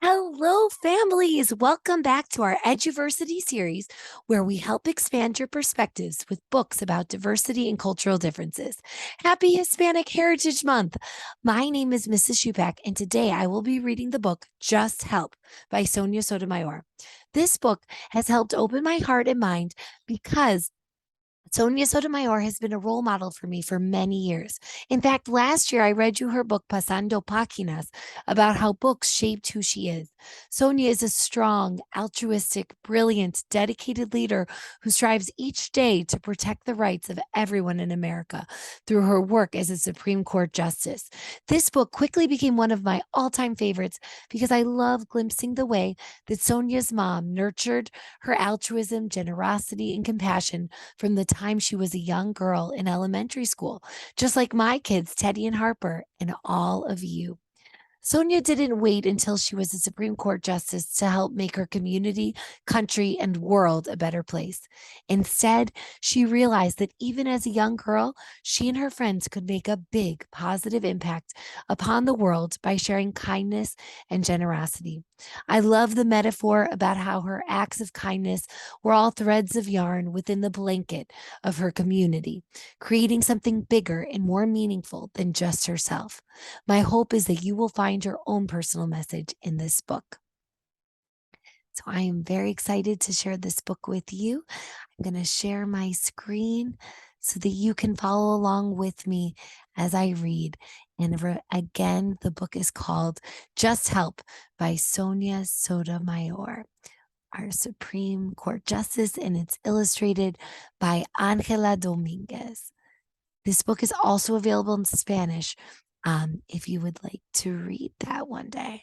Hello, families. Welcome back to our Eduversity series, where we help expand your perspectives with books about diversity and cultural differences. Happy Hispanic Heritage Month. My name is Mrs. Shupak, and today I will be reading the book Just Help by Sonia Sotomayor. This book has helped open my heart and mind because Sonia Sotomayor has been a role model for me for many years. In fact, last year I read you her book Pasando Páginas about how books shaped who she is. Sonia is a strong, altruistic, brilliant, dedicated leader who strives each day to protect the rights of everyone in America through her work as a Supreme Court justice. This book quickly became one of my all-time favorites because I love glimpsing the way that Sonia's mom nurtured her altruism, generosity, and compassion from the time she was a young girl in elementary school, just like my kids, Teddy and Harper, and all of you. Sonia didn't wait until she was a Supreme Court justice to help make her community, country, and world a better place. Instead, she realized that even as a young girl, she and her friends could make a big positive impact upon the world by sharing kindness and generosity. I love the metaphor about how her acts of kindness were all threads of yarn within the blanket of her community, creating something bigger and more meaningful than just herself. My hope is that you will find your own personal message in this book. So I am very excited to share this book with you. I'm going to share my screen so that you can follow along with me as I read. And again, the book is called Just Help by Sonia Sotomayor, our Supreme Court Justice, and it's illustrated by Angela Dominguez. This book is also available in Spanish if you would like to read that one day.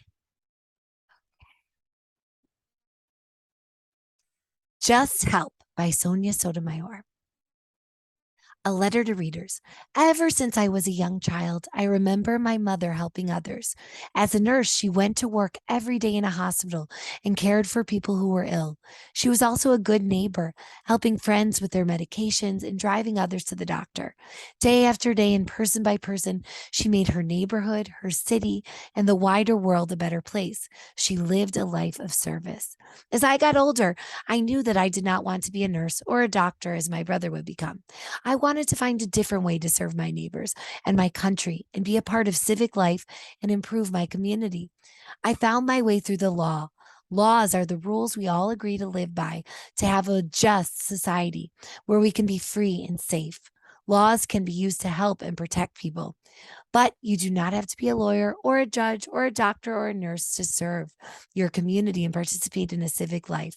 Just Help by Sonia Sotomayor. A letter to readers. Ever since I was a young child, I remember my mother helping others. As a nurse, she went to work every day in a hospital and cared for people who were ill. She was also a good neighbor, helping friends with their medications and driving others to the doctor. Day after day and person by person, she made her neighborhood, her city, and the wider world a better place. She lived a life of service. As I got older, I knew that I did not want to be a nurse or a doctor as my brother would become. I wanted to find a different way to serve my neighbors and my country and be a part of civic life and improve my community. I found my way through the law. Laws are the rules we all agree to live by to have a just society where we can be free and safe. Laws can be used to help and protect people. But you do not have to be a lawyer or a judge or a doctor or a nurse to serve your community and participate in a civic life.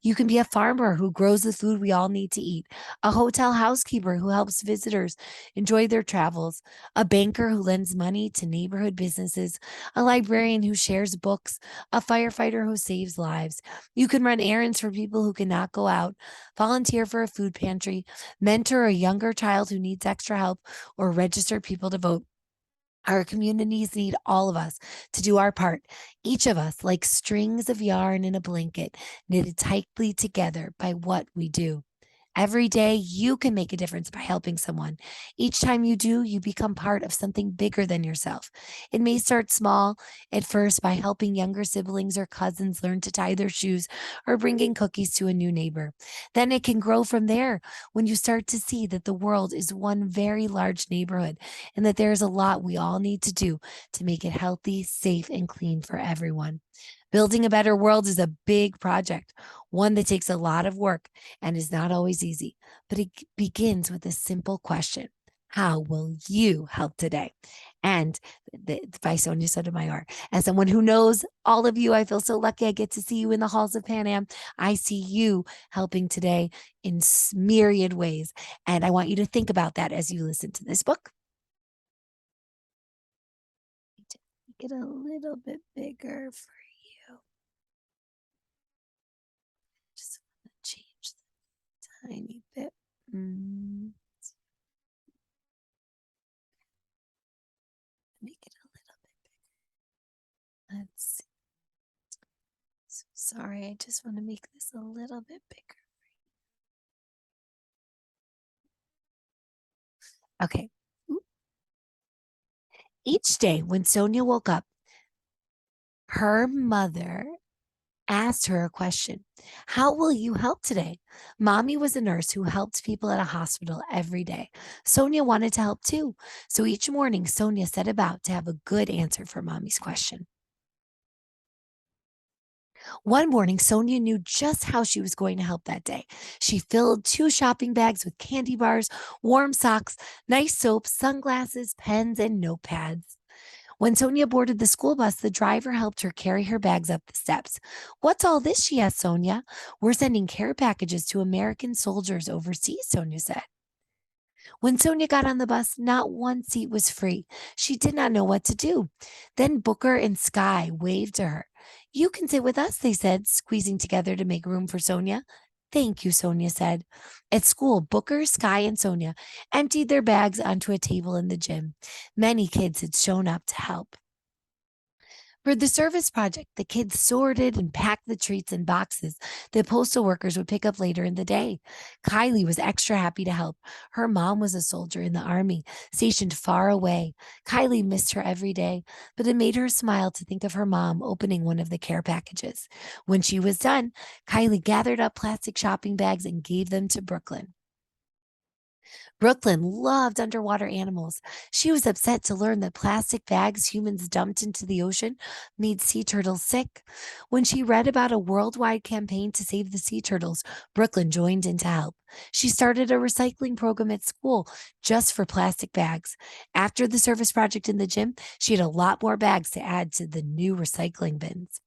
You can be a farmer who grows the food we all need to eat, a hotel housekeeper who helps visitors enjoy their travels, a banker who lends money to neighborhood businesses, a librarian who shares books, a firefighter who saves lives. You can run errands for people who cannot go out, volunteer for a food pantry, mentor a younger child who needs extra help, or register people to vote. Our communities need all of us to do our part, each of us like strings of yarn in a blanket, knitted tightly together by what we do. Every day, you can make a difference by helping someone. Each time you do, you become part of something bigger than yourself. It may start small at first by helping younger siblings or cousins learn to tie their shoes or bringing cookies to a new neighbor. Then it can grow from there when you start to see that the world is one very large neighborhood and that there's a lot we all need to do to make it healthy, safe, and clean for everyone. Building a better world is a big project, one that takes a lot of work and is not always easy, but it begins with a simple question. How will you help today? And by Sonia Sotomayor. As someone who knows all of you, I feel so lucky I get to see you in the halls of Pan Am. I see you helping today in myriad ways. And I want you to think about that as you listen to this book. Make it a little bit bigger for you. Just want to change the tiny bit. Make it a little bit bigger. Let's see. So sorry, I just want to make this a little bit bigger. Okay. Each day when Sonia woke up, Her mother asked her a question. How will you help today? Mommy was a nurse who helped people at a hospital every day. Sonia wanted to help too. So each morning, Sonia set about to have a good answer for Mommy's question. One morning, Sonia knew just how she was going to help that day. She filled 2 shopping bags with candy bars, warm socks, nice soaps, sunglasses, pens, and notepads. When Sonia boarded the school bus, the driver helped her carry her bags up the steps. What's all this? She asked Sonia. We're sending care packages to American soldiers overseas, Sonia said. When Sonia got on the bus, not one seat was free. She did not know what to do. Then Booker and Sky waved to her. You can sit with us, they said, squeezing together to make room for Sonia. Thank you, Sonia said. At school, Booker, Sky, and Sonia emptied their bags onto a table in the gym. Many kids had shown up to help. For the service project, the kids sorted and packed the treats in boxes that postal workers would pick up later in the day. Kylie was extra happy to help. Her mom was a soldier in the army, stationed far away. Kylie missed her every day, but it made her smile to think of her mom opening one of the care packages. When she was done, Kylie gathered up plastic shopping bags and gave them to Brooklyn. Brooklyn loved underwater animals. She was upset to learn that plastic bags humans dumped into the ocean made sea turtles sick. When she read about a worldwide campaign to save the sea turtles, Brooklyn joined in to help. She started a recycling program at school just for plastic bags. After the service project in the gym, she had a lot more bags to add to the new recycling bins.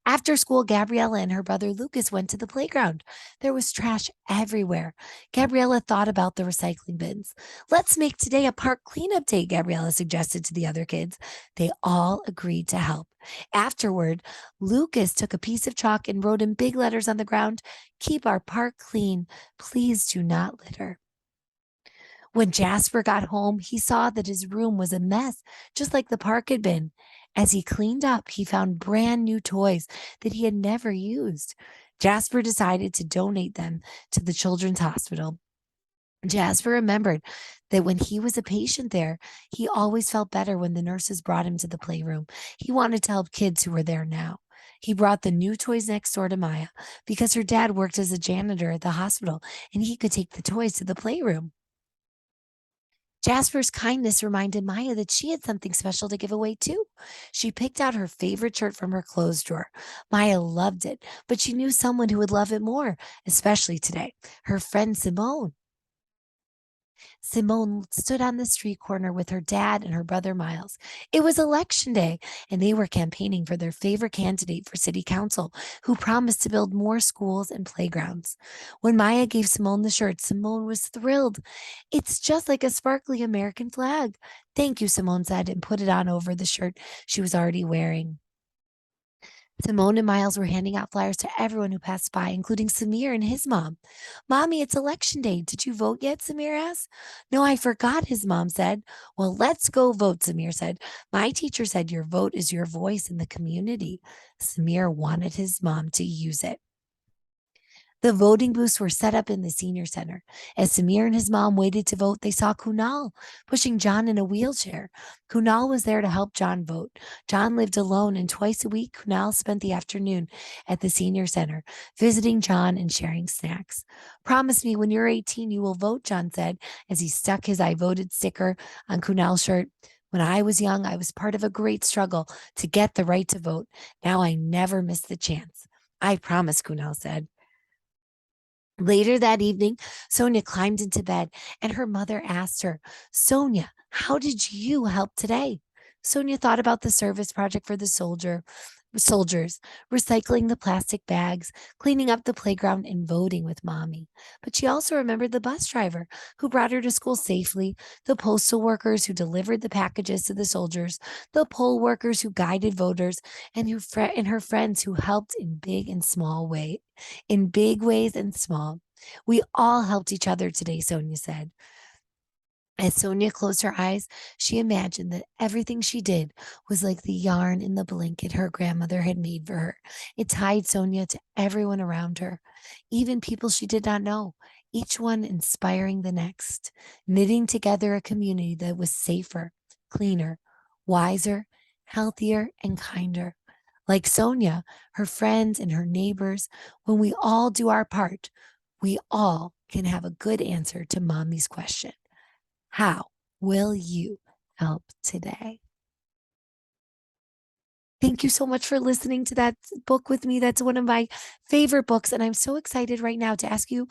After school, Gabriella and her brother Lucas went to the playground. There was trash everywhere. Gabriella thought about the recycling bins. Let's make today a park cleanup day, Gabriella suggested to the other kids. They all agreed to help. Afterward, Lucas took a piece of chalk and wrote in big letters on the ground, Keep our park clean. Please do not litter. When Jasper got home, he saw that his room was a mess, just like the park had been. As he cleaned up, he found brand new toys that he had never used. Jasper decided to donate them to the children's hospital. Jasper remembered that when he was a patient there, he always felt better when the nurses brought him to the playroom. He wanted to help kids who were there now. He brought the new toys next door to Maya because her dad worked as a janitor at the hospital and he could take the toys to the playroom. Jasper's kindness reminded Maya that she had something special to give away too. She picked out her favorite shirt from her clothes drawer. Maya loved it, but she knew someone who would love it more, especially today, her friend Simone. Simone stood on the street corner with her dad and her brother Miles. It was election day, and they were campaigning for their favorite candidate for city council, who promised to build more schools and playgrounds. When Maya gave Simone the shirt, Simone was thrilled. It's just like a sparkly American flag. Thank you, Simone said, and put it on over the shirt she was already wearing. Simone and Miles were handing out flyers to everyone who passed by, including Samir and his mom. Mommy, it's election day. Did you vote yet? Samir asked. No, I forgot, his mom said. Well, let's go vote, Samir said. My teacher said your vote is your voice in the community. Samir wanted his mom to use it. The voting booths were set up in the senior center. As Samir and his mom waited to vote, they saw Kunal pushing John in a wheelchair. Kunal was there to help John vote. John lived alone, and twice a week, Kunal spent the afternoon at the senior center, visiting John and sharing snacks. Promise me when you're 18, you will vote, John said as he stuck his I voted sticker on Kunal's shirt. When I was young, I was part of a great struggle to get the right to vote. Now I never miss the chance. I promise, Kunal said. Later that evening, Sonia climbed into bed and her mother asked her, Sonia, how did you help today? Sonia thought about the service project for the soldiers, recycling the plastic bags, cleaning up the playground, and voting with mommy. But she also remembered the bus driver who brought her to school safely, the postal workers who delivered the packages to the soldiers, the poll workers who guided voters, and her friends who helped in big ways and small. We all helped each other today, Sonia said. As Sonia closed her eyes, she imagined that everything she did was like the yarn in the blanket her grandmother had made for her. It tied Sonia to everyone around her, even people she did not know, each one inspiring the next, knitting together a community that was safer, cleaner, wiser, healthier, and kinder. Like Sonia, her friends, and her neighbors, when we all do our part, we all can have a good answer to mommy's question. How will you help today? Thank you so much for listening to that book with me. That's one of my favorite books. And I'm so excited right now to ask you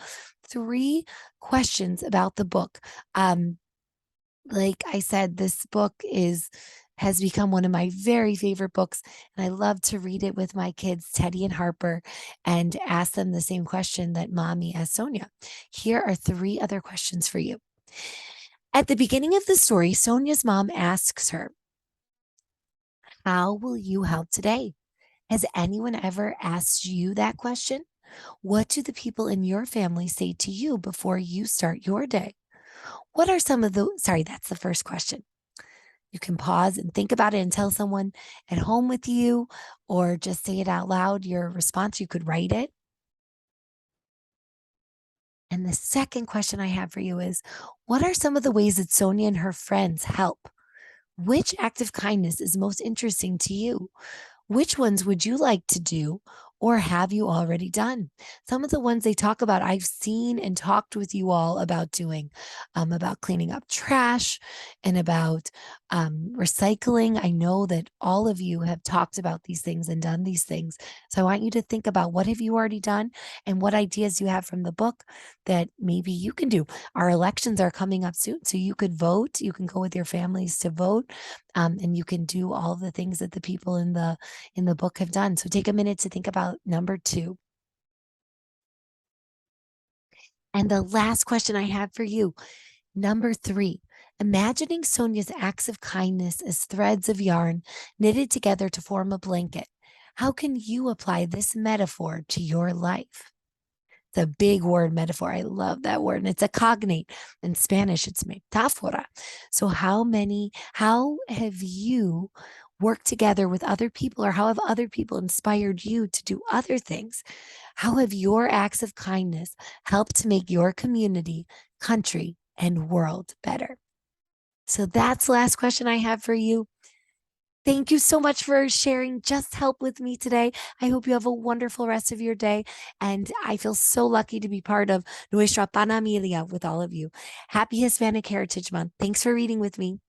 3 questions about the book. Um, like I said, this book has become one of my very favorite books, and I love to read it with my kids, Teddy and Harper, and ask them the same question that mommy asked Sonia. Here are 3 other questions for you. At the beginning of the story, Sonia's mom asks her, how will you help today? Has anyone ever asked you that question? What do the people in your family say to you before you start your day? What are some of the, sorry, that's the first question. You can pause and think about it and tell someone at home with you, or just say it out loud. Your response, you could write it. And the second question I have for you is, what are some of the ways that Sonia and her friends help? Which act of kindness is most interesting to you? Which ones would you like to do or have you already done? Some of the ones they talk about, I've seen and talked with you all about doing, about cleaning up trash and about recycling. I know that all of you have talked about these things and done these things. So I want you to think about what have you already done and what ideas you have from the book that maybe you can do. Our elections are coming up soon, so you could vote. You can go with your families to vote, and you can do all the things that the people in the book have done. So take a minute to think about number 2. And the last question I have for you, number 3. Imagining Sonia's acts of kindness as threads of yarn knitted together to form a blanket. How can you apply this metaphor to your life? It's a big word, metaphor. I love that word. And it's a cognate. In Spanish, it's metáfora. So how have you worked together with other people, or how have other people inspired you to do other things? How have your acts of kindness helped to make your community, country, and world better? So that's the last question I have for you. Thank you so much for sharing Just Help with me today. I hope you have a wonderful rest of your day. And I feel so lucky to be part of Nuestra Panamilia with all of you. Happy Hispanic Heritage Month. Thanks for reading with me.